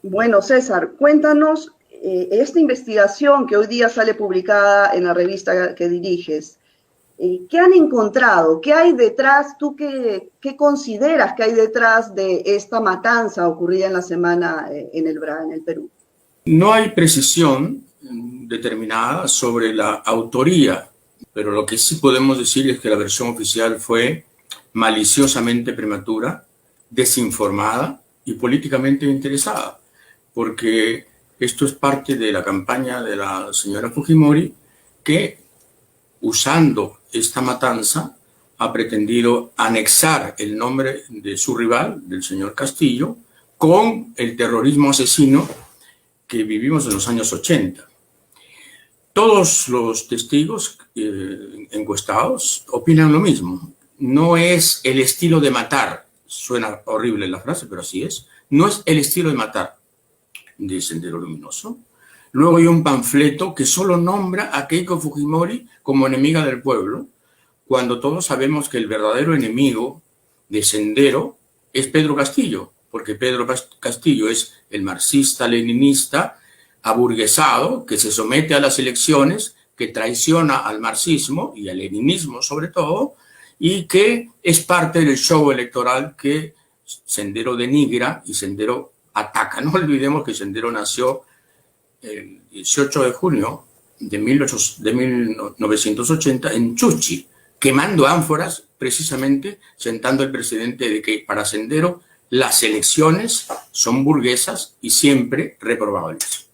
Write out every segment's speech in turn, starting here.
Bueno, César, cuéntanos esta investigación que hoy día sale publicada en la revista que diriges. ¿Qué han encontrado? ¿Qué hay detrás? ¿Tú qué consideras que hay detrás de esta matanza ocurrida en la semana en el BRA, en el Perú? No hay precisión determinada sobre la autoría, pero lo que sí podemos decir es que la versión oficial fue maliciosamente prematura, desinformada y políticamente interesada, porque esto es parte de la campaña de la señora Fujimori, que usando esta matanza ha pretendido anexar el nombre de su rival, del señor Castillo, con el terrorismo asesino que vivimos en los años 80. Todos los testigos encuestados opinan lo mismo. No es el estilo de matar, suena horrible la frase, pero así es. No es el estilo de matar de Sendero Luminoso. Luego hay un panfleto que solo nombra a Keiko Fujimori como enemiga del pueblo, cuando todos sabemos que el verdadero enemigo de Sendero es Pedro Castillo, porque Pedro Castillo es el marxista-leninista aburguesado que se somete a las elecciones, que traiciona al marxismo y al leninismo sobre todo, y que es parte del show electoral que Sendero denigra y Sendero ataca. No olvidemos que Sendero nació el 18 de junio de 1980 en Chuchi, quemando ánforas, precisamente sentando el precedente de que para Sendero las elecciones son burguesas y siempre reprobables.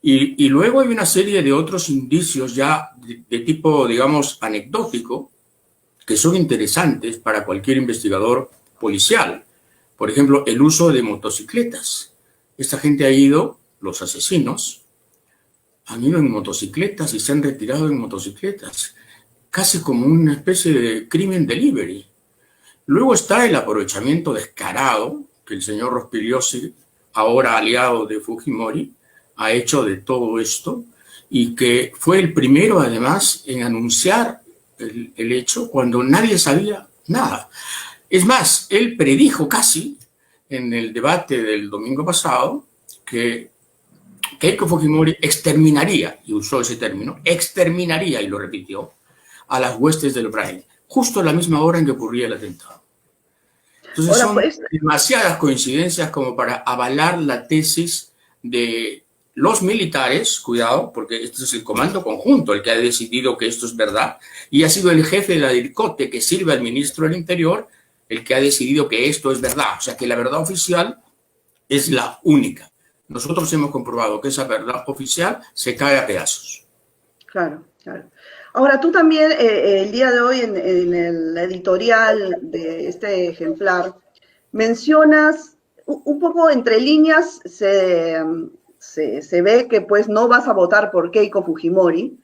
Y luego hay una serie de otros indicios ya de tipo, digamos, anecdótico, que son interesantes para cualquier investigador policial. Por ejemplo, el uso de motocicletas. Esta gente ha ido, los asesinos, han ido en motocicletas y se han retirado en motocicletas, casi como una especie de crimen delivery. Luego está el aprovechamiento descarado que el señor Rospigliosi, ahora aliado de Fujimori, ha hecho de todo esto y que fue el primero, además, en anunciar el hecho cuando nadie sabía nada. Es más, él predijo casi en el debate del domingo pasado que Keiko Fujimori exterminaría, y usó ese término, exterminaría, y lo repitió, a las huestes del Braille, justo a la misma hora en que ocurría el atentado. Entonces son demasiadas coincidencias como para avalar la tesis de los militares, cuidado, porque este es el comando conjunto el que ha decidido que esto es verdad, y ha sido el jefe de la DIRCOTE que sirve al ministro del Interior el que ha decidido que esto es verdad. O sea, que la verdad oficial es la única. Nosotros hemos comprobado que esa verdad oficial se cae a pedazos. Claro, claro. Ahora, tú también, el día de hoy, en el editorial de este ejemplar, mencionas un poco entre líneas, se ve que pues no vas a votar por Keiko Fujimori,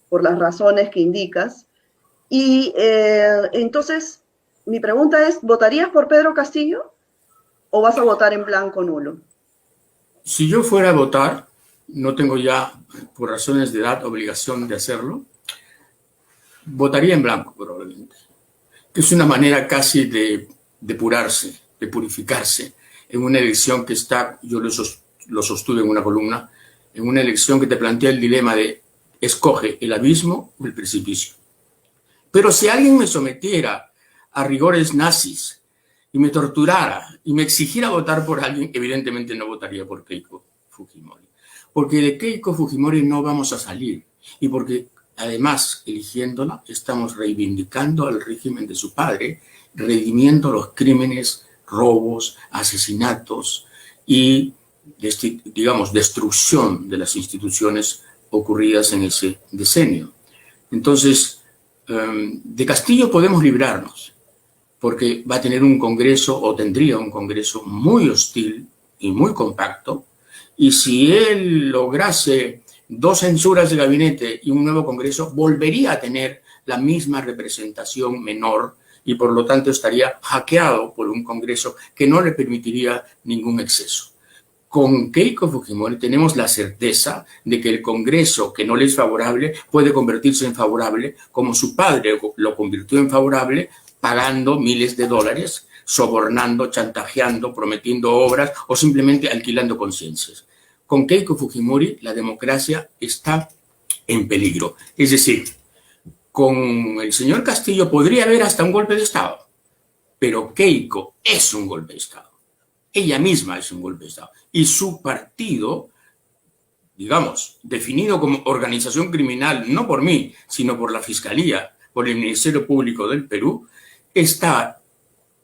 por las razones que indicas. Y entonces, mi pregunta es, ¿votarías por Pedro Castillo o vas a votar en blanco nulo? Si yo fuera a votar, no tengo ya, por razones de edad, obligación de hacerlo, votaría en blanco probablemente, que es una manera casi de depurarse, de purificarse en una elección que está, yo lo sostuve en una columna, en una elección que te plantea el dilema de escoge el abismo o el precipicio. Pero si alguien me sometiera a rigores nazis y me torturara y me exigiera votar por alguien, evidentemente no votaría por Keiko Fujimori. Porque de Keiko Fujimori no vamos a salir. Y porque, además, eligiéndola, estamos reivindicando al régimen de su padre, redimiendo los crímenes, robos, asesinatos y, digamos, destrucción de las instituciones ocurridas en ese decenio. Entonces, de Castillo podemos librarnos, porque va a tener un Congreso, o tendría un Congreso muy hostil y muy compacto, y si él lograse 2 censuras de gabinete y un nuevo Congreso, volvería a tener la misma representación menor y por lo tanto estaría hackeado por un Congreso que no le permitiría ningún exceso. Con Keiko Fujimori tenemos la certeza de que el Congreso, que no le es favorable, puede convertirse en favorable, como su padre lo convirtió en favorable, pagando miles de dólares sobornando, chantajeando, prometiendo obras o simplemente alquilando conciencias. Con Keiko Fujimori la democracia está en peligro. Es decir, con el señor Castillo podría haber hasta un golpe de Estado, pero Keiko es un golpe de Estado. Ella misma es un golpe de Estado. Y su partido, digamos, definido como organización criminal, no por mí, sino por la Fiscalía, por el Ministerio Público del Perú, está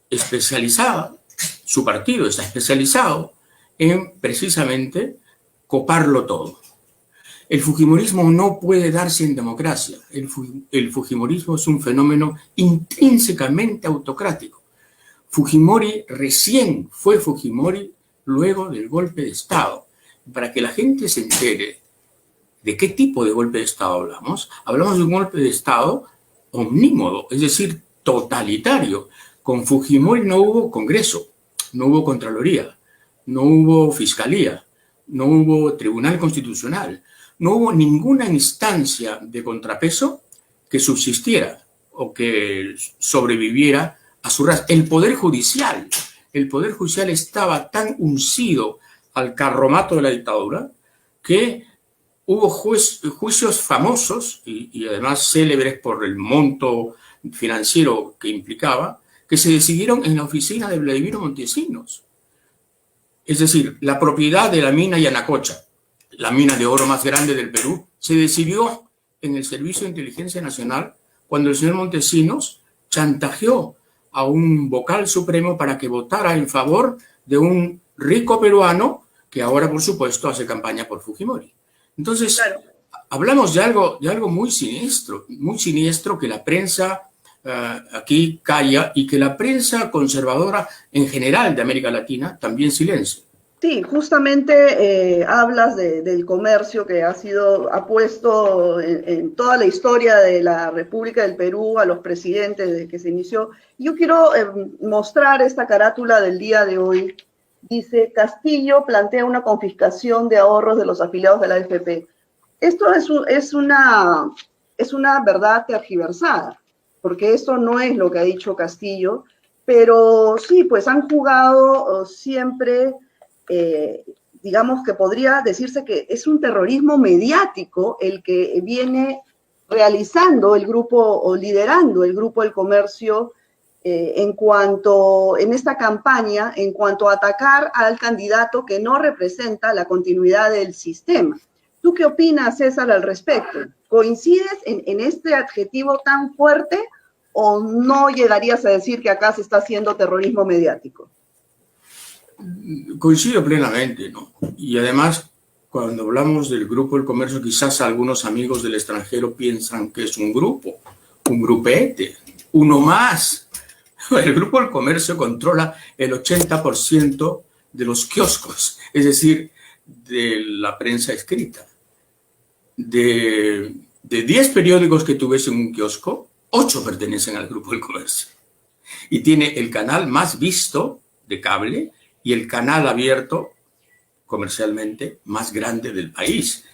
especializada, su partido está especializado en precisamente coparlo todo. El fujimorismo no puede darse en democracia. El fujimorismo es un fenómeno intrínsecamente autocrático. Fujimori recién fue Fujimori luego del golpe de Estado. Para que la gente se entere de qué tipo de golpe de Estado hablamos, hablamos de un golpe de Estado omnímodo, es decir, totalitario. Con Fujimori no hubo Congreso, no hubo Contraloría, no hubo Fiscalía, no hubo Tribunal Constitucional, no hubo ninguna instancia de contrapeso que subsistiera o que sobreviviera a su raza. El Poder Judicial estaba tan uncido al carromato de la dictadura que hubo juicios famosos y además célebres por el monto financiero que implicaba, que se decidieron en la oficina de Vladimiro Montesinos. Es decir, la propiedad de la mina Yanacocha, la mina de oro más grande del Perú, se decidió en el Servicio de Inteligencia Nacional cuando el señor Montesinos chantajeó a un vocal supremo para que votara en favor de un rico peruano que ahora, por supuesto, hace campaña por Fujimori. Entonces, claro, hablamos de algo muy siniestro que la prensa aquí calla y que la prensa conservadora en general de América Latina también silencia. Sí, justamente hablas del comercio que ha puesto en toda la historia de la República del Perú a los presidentes desde que se inició. Yo quiero mostrar esta carátula del día de hoy. Dice, Castillo plantea una confiscación de ahorros de los afiliados de la AFP. Esto es una verdad tergiversada, porque esto no es lo que ha dicho Castillo, pero sí, pues han jugado siempre... digamos que podría decirse que es un terrorismo mediático el que viene realizando el grupo o liderando el Grupo del Comercio en esta campaña, en cuanto a atacar al candidato que no representa la continuidad del sistema. ¿Tú qué opinas, César, al respecto? ¿Coincides en este adjetivo tan fuerte o no llegarías a decir que acá se está haciendo terrorismo mediático? Coincido plenamente, ¿no? Y además, cuando hablamos del Grupo del Comercio, quizás algunos amigos del extranjero piensan que es un grupo, un grupete, uno más. El Grupo del Comercio controla el 80% de los kioscos, es decir, de la prensa escrita. De 10 periódicos que tuviese en un kiosco, 8 pertenecen al Grupo del Comercio. Y tiene el canal más visto de cable y el canal abierto comercialmente más grande del país.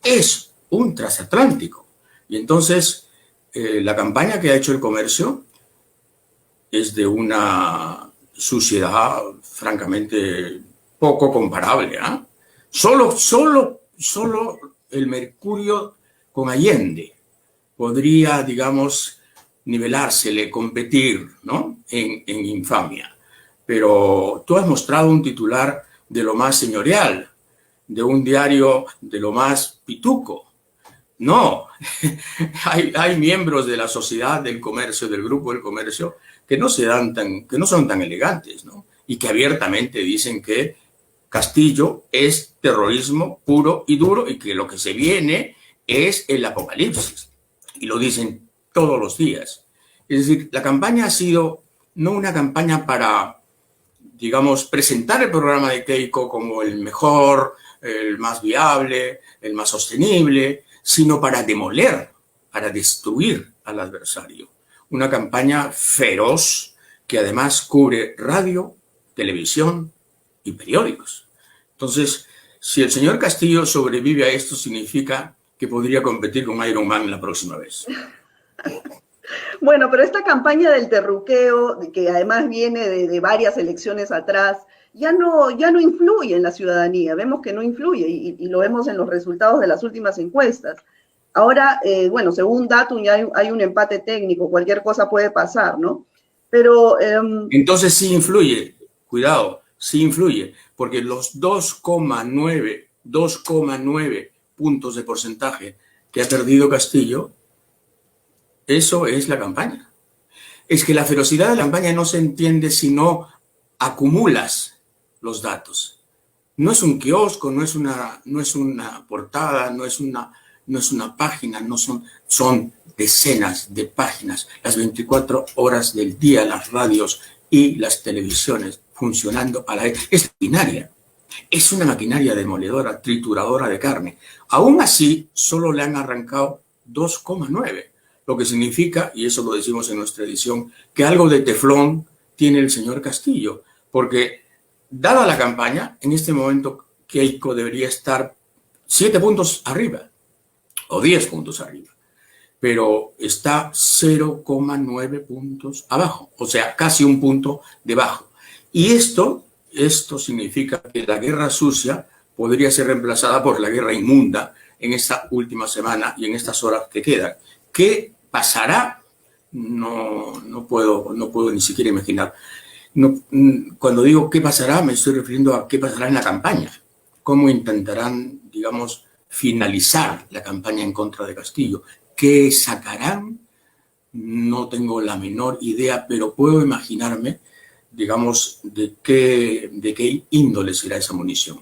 Es un transatlántico. Y entonces, la campaña que ha hecho el comercio es de una suciedad francamente poco comparable. Solo el Mercurio con Allende podría, digamos, nivelársele, competir, ¿no? en infamia. Pero tú has mostrado un titular de lo más señorial, de un diario de lo más pituco. No, hay miembros de la sociedad del comercio, del Grupo del Comercio, que no son tan elegantes, ¿no? Y que abiertamente dicen que Castillo es terrorismo puro y duro y que lo que se viene es el apocalipsis. Y lo dicen todos los días. Es decir, la campaña ha sido no una campaña para, digamos, presentar el programa de Keiko como el mejor, el más viable, el más sostenible, sino para demoler, para destruir al adversario. Una campaña feroz que además cubre radio, televisión y periódicos. Entonces, si el señor Castillo sobrevive a esto, significa que podría competir con Iron Man la próxima vez. Bueno, pero esta campaña del terruqueo, que además viene de varias elecciones atrás, ya no influye en la ciudadanía. Vemos que no influye y lo vemos en los resultados de las últimas encuestas. Ahora, bueno, según Datum ya hay un empate técnico, cualquier cosa puede pasar, ¿no? Pero Entonces sí influye, cuidado, sí influye, porque los 2,9 puntos de porcentaje que ha perdido Castillo, eso es la campaña. Es que la ferocidad de la campaña no se entiende si no acumulas los datos. No es un kiosco, no es una portada, no es una página, son decenas de páginas, las 24 horas del día, las radios y las televisiones funcionando a la vez. Es maquinaria, es una maquinaria demoledora, trituradora de carne. Aún así, solo le han arrancado 2,9, lo que significa, y eso lo decimos en nuestra edición, que algo de teflón tiene el señor Castillo, porque dada la campaña, en este momento Keiko debería estar 7 puntos arriba o 10 puntos arriba, pero está 0,9 puntos abajo, o sea, casi un punto debajo. Y esto significa que la guerra sucia podría ser reemplazada por la guerra inmunda en esta última semana y en estas horas que quedan. ¿Qué pasará? No puedo ni siquiera imaginar. No, cuando digo qué pasará, me estoy refiriendo a qué pasará en la campaña. Cómo intentarán, digamos, finalizar la campaña en contra de Castillo. ¿Qué sacarán? No tengo la menor idea, pero puedo imaginarme, digamos, de qué índole será esa munición.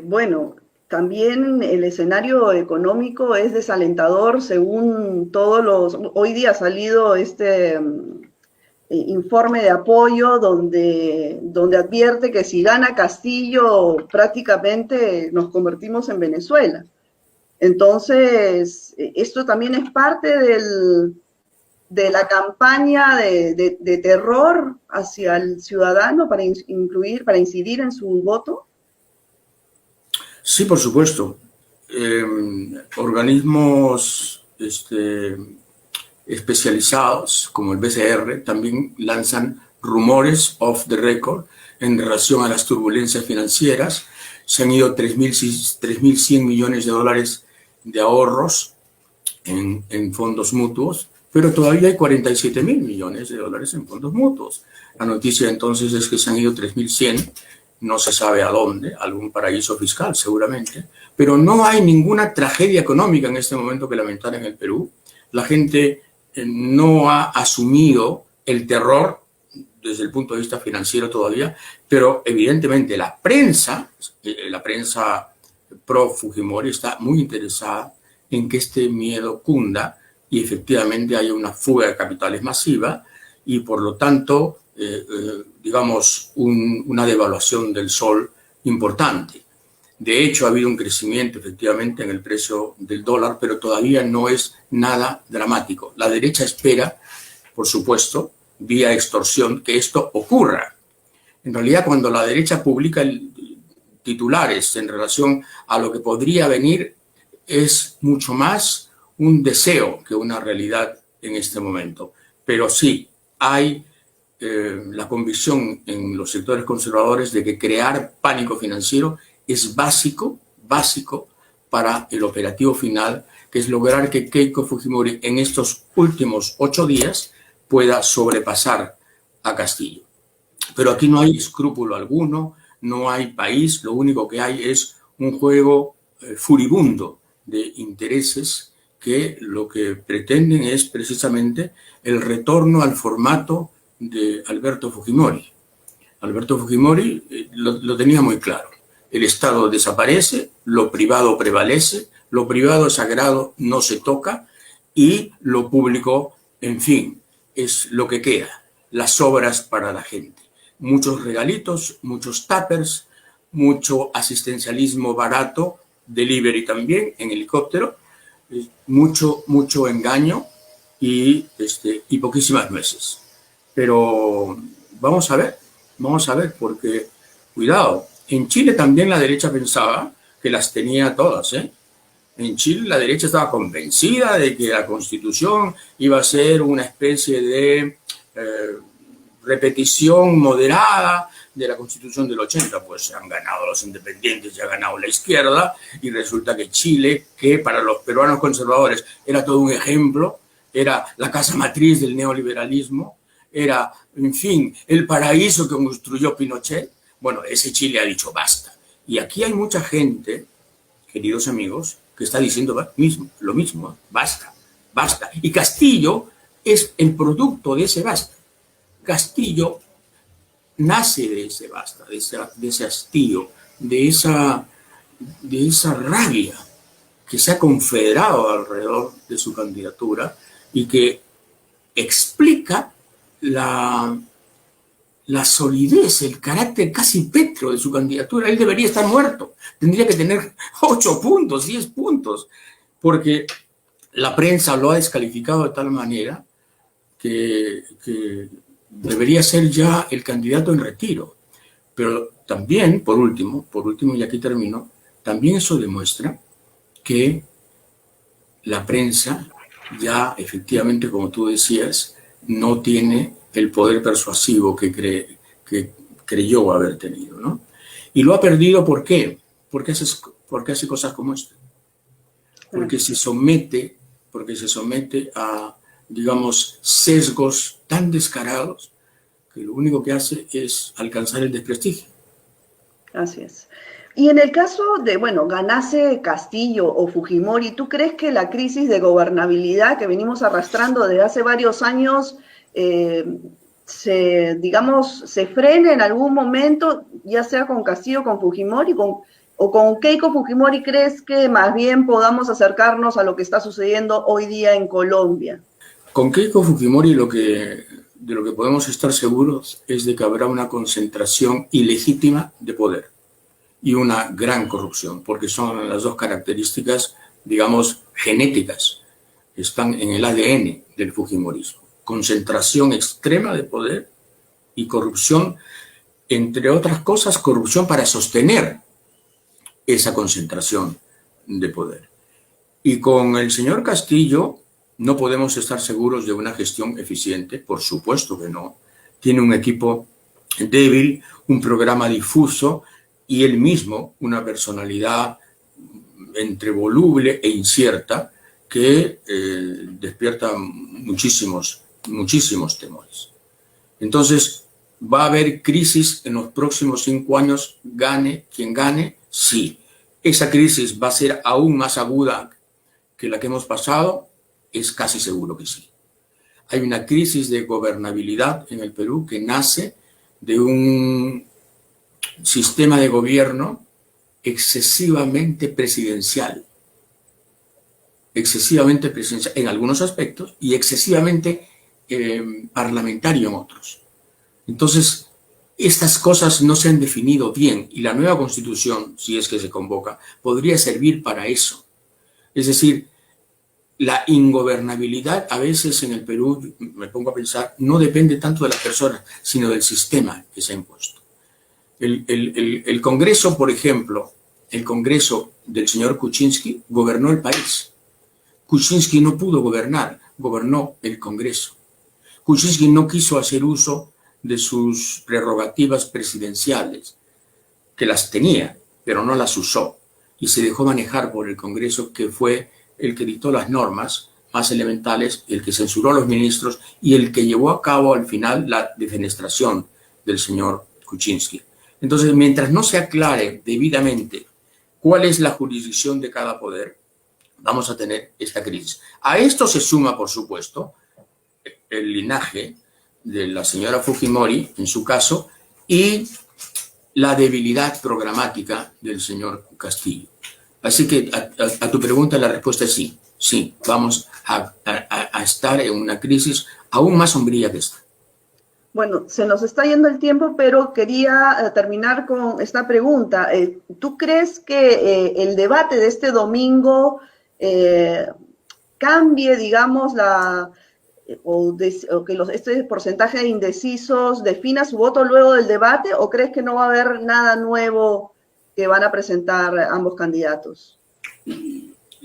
Bueno, también el escenario económico es desalentador según todos los... Hoy día ha salido este informe de apoyo donde advierte que si gana Castillo prácticamente nos convertimos en Venezuela. Entonces, esto también es parte de la campaña de terror hacia el ciudadano para incidir en su voto. Sí, por supuesto. Organismos especializados como el BCR también lanzan rumores off the record en relación a las turbulencias financieras. Se han ido 3.100 millones de dólares de ahorros en fondos mutuos, pero todavía hay 47.000 millones de dólares en fondos mutuos. La noticia entonces es que se han ido 3.100, no se sabe a dónde, algún paraíso fiscal seguramente, pero no hay ninguna tragedia económica en este momento que lamentar en el Perú. La gente no ha asumido el terror desde el punto de vista financiero todavía, pero evidentemente la prensa pro Fujimori está muy interesada en que este miedo cunda y efectivamente haya una fuga de capitales masiva y por lo tanto, digamos, una devaluación del sol importante. De hecho, ha habido un crecimiento efectivamente en el precio del dólar, pero todavía no es nada dramático. La derecha espera, por supuesto, vía extorsión, que esto ocurra. En realidad, cuando la derecha publica titulares en relación a lo que podría venir, es mucho más un deseo que una realidad en este momento. Pero sí, hay la convicción en los sectores conservadores de que crear pánico financiero es básico para el operativo final, que es lograr que Keiko Fujimori en estos últimos 8 días pueda sobrepasar a Castillo. Pero aquí no hay escrúpulo alguno, no hay país, lo único que hay es un juego furibundo de intereses que lo que pretenden es precisamente el retorno al formato de Alberto Fujimori. Alberto Fujimori lo tenía muy claro. El Estado desaparece, lo privado prevalece, lo privado es sagrado, no se toca, y lo público, en fin, es lo que queda, las obras para la gente. Muchos regalitos, muchos tuppers, mucho asistencialismo barato, delivery también, en helicóptero, mucho engaño y poquísimas nueces. Pero vamos a ver, porque, cuidado, en Chile también la derecha pensaba que las tenía todas, En Chile la derecha estaba convencida de que la Constitución iba a ser una especie de repetición moderada de la Constitución del 80, pues se han ganado los independientes, ya ha ganado la izquierda, y resulta que Chile, que para los peruanos conservadores era todo un ejemplo, era la casa matriz del neoliberalismo, era, en fin, el paraíso que construyó Pinochet, bueno, ese Chile ha dicho basta. Y aquí hay mucha gente, queridos amigos, que está diciendo lo mismo, basta, basta. Y Castillo es el producto de ese basta. Castillo nace de ese basta, de ese hastío, de esa rabia que se ha confederado alrededor de su candidatura y que explica la solidez, el carácter casi pétreo de su candidatura. Él debería estar muerto, tendría que tener 8 puntos, 10 puntos, porque la prensa lo ha descalificado de tal manera que debería ser ya el candidato en retiro. Pero también, por último, y aquí termino, también eso demuestra que la prensa ya efectivamente, como tú decías, no tiene el poder persuasivo que creyó haber tenido, ¿no? Y lo ha perdido, ¿por qué? Porque hace cosas como esta. Porque se somete a, digamos, sesgos tan descarados que lo único que hace es alcanzar el desprestigio. Así es. Y en el caso de, bueno, ganase Castillo o Fujimori, ¿tú crees que la crisis de gobernabilidad que venimos arrastrando desde hace varios años se frene en algún momento, ya sea con Castillo, con Fujimori, o con Keiko Fujimori? ¿Crees que más bien podamos acercarnos a lo que está sucediendo hoy día en Colombia? Con Keiko Fujimori de lo que podemos estar seguros es de que habrá una concentración ilegítima de poder y una gran corrupción, porque son las dos características, digamos, genéticas, están en el ADN del fujimorismo. Concentración extrema de poder y corrupción, entre otras cosas, corrupción para sostener esa concentración de poder. Y con el señor Castillo no podemos estar seguros de una gestión eficiente, por supuesto que no. Tiene un equipo débil, un programa difuso y él mismo una personalidad entre voluble e incierta que despierta muchísimos temores. Entonces, ¿va a haber crisis en los próximos 5 años? Gane quien gane, sí. ¿Esa crisis va a ser aún más aguda que la que hemos pasado? Es casi seguro que sí. Hay una crisis de gobernabilidad en el Perú que nace de un sistema de gobierno excesivamente presidencial en algunos aspectos y excesivamente parlamentario en otros. Entonces, estas cosas no se han definido bien y la nueva Constitución, si es que se convoca, podría servir para eso. Es decir, la ingobernabilidad a veces en el Perú, me pongo a pensar, no depende tanto de las personas, sino del sistema que se ha impuesto. El Congreso, por ejemplo, el Congreso del señor Kuczynski gobernó el país. Kuczynski no pudo gobernar, gobernó el Congreso. Kuczynski no quiso hacer uso de sus prerrogativas presidenciales, que las tenía, pero no las usó, y se dejó manejar por el Congreso, que fue el que dictó las normas más elementales, el que censuró a los ministros y el que llevó a cabo al final la defenestración del señor Kuczynski. Entonces, mientras no se aclare debidamente cuál es la jurisdicción de cada poder, vamos a tener esta crisis. A esto se suma, por supuesto, el linaje de la señora Fujimori, en su caso, y la debilidad programática del señor Castillo. Así que a tu pregunta la respuesta es sí. Sí, vamos a estar en una crisis aún más sombría que esta. Bueno, se nos está yendo el tiempo, pero quería terminar con esta pregunta. ¿Tú crees que el debate de este domingo cambie, digamos, este porcentaje de indecisos defina su voto luego del debate, o crees que no va a haber nada nuevo que van a presentar ambos candidatos?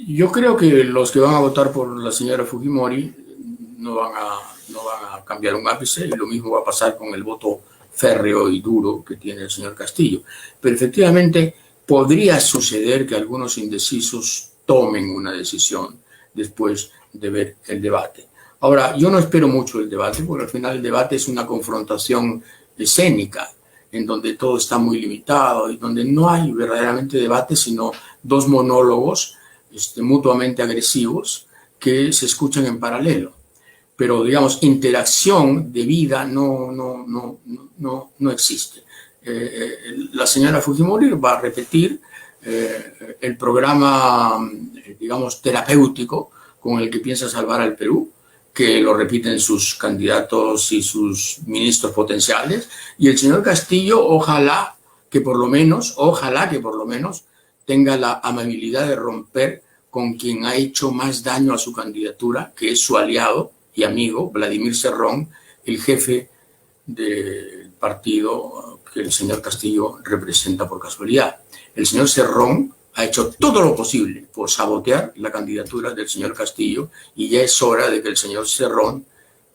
Yo creo que los que van a votar por la señora Fujimori no van a cambiar un ápice, y lo mismo va a pasar con el voto férreo y duro que tiene el señor Castillo. Pero efectivamente podría suceder que algunos indecisos tomen una decisión después de ver el debate. Ahora, yo no espero mucho el debate, porque al final el debate es una confrontación escénica, en donde todo está muy limitado y donde no hay verdaderamente debate, sino dos monólogos mutuamente agresivos que se escuchan en paralelo. Pero, digamos, interacción de vida no existe. La señora Fujimori va a repetir el programa, digamos, terapéutico con el que piensa salvar al Perú, que lo repiten sus candidatos y sus ministros potenciales, y el señor Castillo ojalá que por lo menos tenga la amabilidad de romper con quien ha hecho más daño a su candidatura, que es su aliado y amigo, Vladimir Cerrón, el jefe del partido que el señor Castillo representa por casualidad. El señor Cerrón ha hecho todo lo posible por sabotear la candidatura del señor Castillo, y ya es hora de que el señor Cerrón,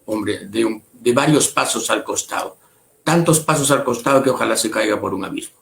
hombre, de varios pasos al costado, tantos pasos al costado que ojalá se caiga por un abismo.